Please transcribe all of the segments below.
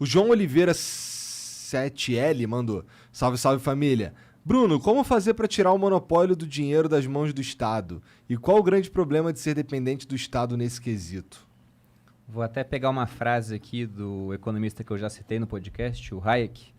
O João Oliveira 7L mandou. Salve, salve família. Bruno, como fazer para tirar o monopólio do dinheiro das mãos do Estado? E qual o grande problema de ser dependente do Estado nesse quesito? Vou até pegar uma frase aqui do economista que eu já citei no podcast, o Hayek.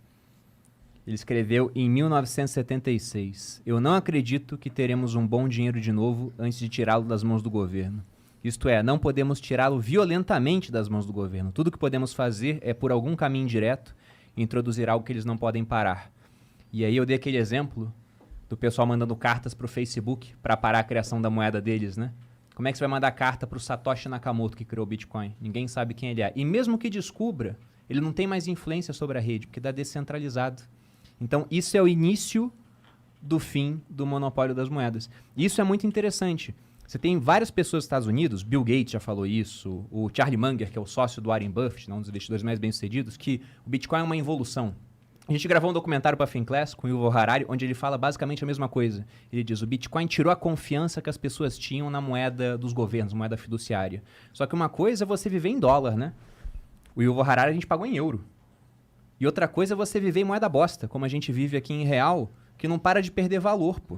Ele escreveu em 1976: eu não acredito que teremos um bom dinheiro de novo antes de tirá-lo das mãos do governo. Isto é, não podemos tirá-lo violentamente das mãos do governo. Tudo que podemos fazer é, por algum caminho direto, introduzir algo que eles não podem parar. E aí eu dei aquele exemplo do pessoal mandando cartas para o Facebook para parar a criação da moeda deles, né? Como é que você vai mandar carta para o Satoshi Nakamoto, que criou o Bitcoin? Ninguém sabe quem ele é. E mesmo que descubra, ele não tem mais influência sobre a rede, porque está descentralizado. Então, isso é o início do fim do monopólio das moedas. E isso é muito interessante. Você tem várias pessoas nos Estados Unidos, Bill Gates já falou isso, o Charlie Munger, que é o sócio do Warren Buffett, um dos investidores mais bem-sucedidos, que o Bitcoin é uma involução. A gente gravou um documentário para a Finclass com o Yuval Harari, onde ele fala basicamente a mesma coisa. Ele diz, o Bitcoin tirou a confiança que as pessoas tinham na moeda dos governos, moeda fiduciária. Só que uma coisa é você viver em dólar, né? O Yuval Harari a gente pagou em euro. E outra coisa é você viver em moeda bosta, como a gente vive aqui em real, que não para de perder valor, pô.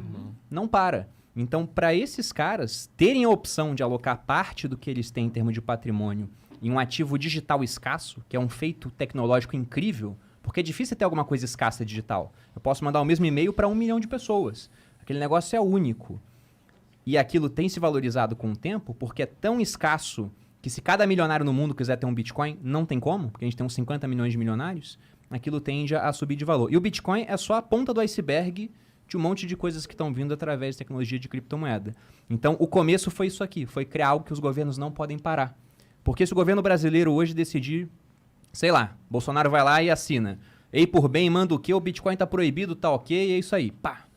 Não para. Então, para esses caras terem a opção de alocar parte do que eles têm em termos de patrimônio em um ativo digital escasso, que é um feito tecnológico incrível, porque é difícil ter alguma coisa escassa digital. Eu posso mandar o mesmo e-mail para 1 milhão de pessoas. Aquele negócio é único. E aquilo tem se valorizado com o tempo porque é tão escasso que se cada milionário no mundo quiser ter um Bitcoin, não tem como, porque a gente tem uns 50 milhões de milionários, aquilo tende a subir de valor. E o Bitcoin é só a ponta do iceberg de um monte de coisas que estão vindo através de tecnologia de criptomoeda. Então, o começo foi isso aqui, foi criar algo que os governos não podem parar. Porque se o governo brasileiro hoje decidir, sei lá, Bolsonaro vai lá e assina, ei por bem, manda o quê? O Bitcoin tá proibido, tá ok, e é isso aí. Pá!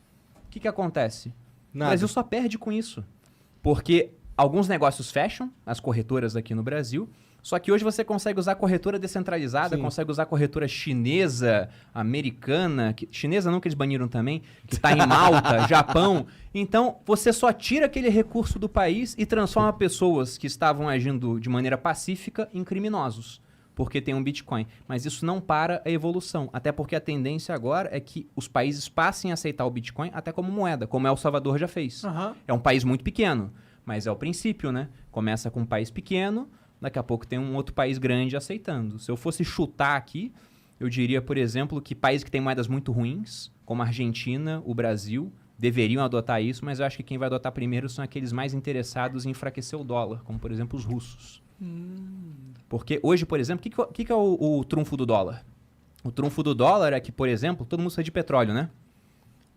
O que acontece? Nada. O Brasil só perde com isso. Porque alguns negócios fecham, as corretoras aqui no Brasil, só que hoje você consegue usar corretora descentralizada, Sim. consegue usar corretora chinesa, americana, chinesa não, que eles baniram também, que está em Malta, Japão. Então, você só tira aquele recurso do país e transforma pessoas que estavam agindo de maneira pacífica em criminosos, porque tem um Bitcoin. Mas isso não para a evolução, até porque a tendência agora é que os países passem a aceitar o Bitcoin até como moeda, como El Salvador já fez. É um país muito pequeno, mas é o princípio, né? Começa com um país pequeno, daqui a pouco tem um outro país grande aceitando. Se eu fosse chutar aqui, eu diria, por exemplo, que países que têm moedas muito ruins, como a Argentina, o Brasil, deveriam adotar isso, mas eu acho que quem vai adotar primeiro são aqueles mais interessados em enfraquecer o dólar, como, por exemplo, os russos. Porque hoje, por exemplo, o que é o trunfo do dólar? O trunfo do dólar é que, por exemplo, todo mundo precisa de petróleo, né?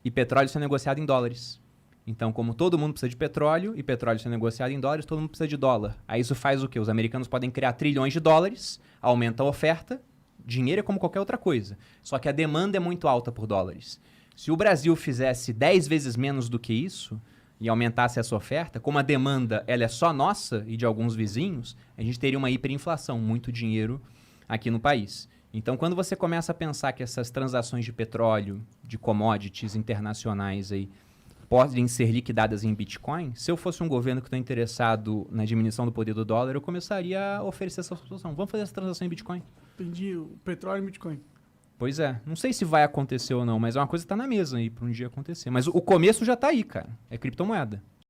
E petróleo é negociado em dólares. Então, como todo mundo precisa de petróleo e petróleo é negociado em dólares, todo mundo precisa de dólar. Aí isso faz o quê? Os americanos podem criar trilhões de dólares, aumenta a oferta, dinheiro é como qualquer outra coisa. Só que a demanda é muito alta por dólares. Se o Brasil fizesse 10 vezes menos do que isso e aumentasse essa oferta, como a demanda ela é só nossa e de alguns vizinhos, a gente teria uma hiperinflação, muito dinheiro aqui no país. Então, quando você começa a pensar que essas transações de petróleo, de commodities internacionais aí, podem ser liquidadas em Bitcoin, se eu fosse um governo que está interessado na diminuição do poder do dólar, eu começaria a oferecer essa solução. Vamos fazer essa transação em Bitcoin. Entendi, o petróleo e Bitcoin. Pois é. Não sei se vai acontecer ou não, mas é uma coisa que está na mesa aí para um dia acontecer. Mas o começo já está aí, cara. É criptomoeda.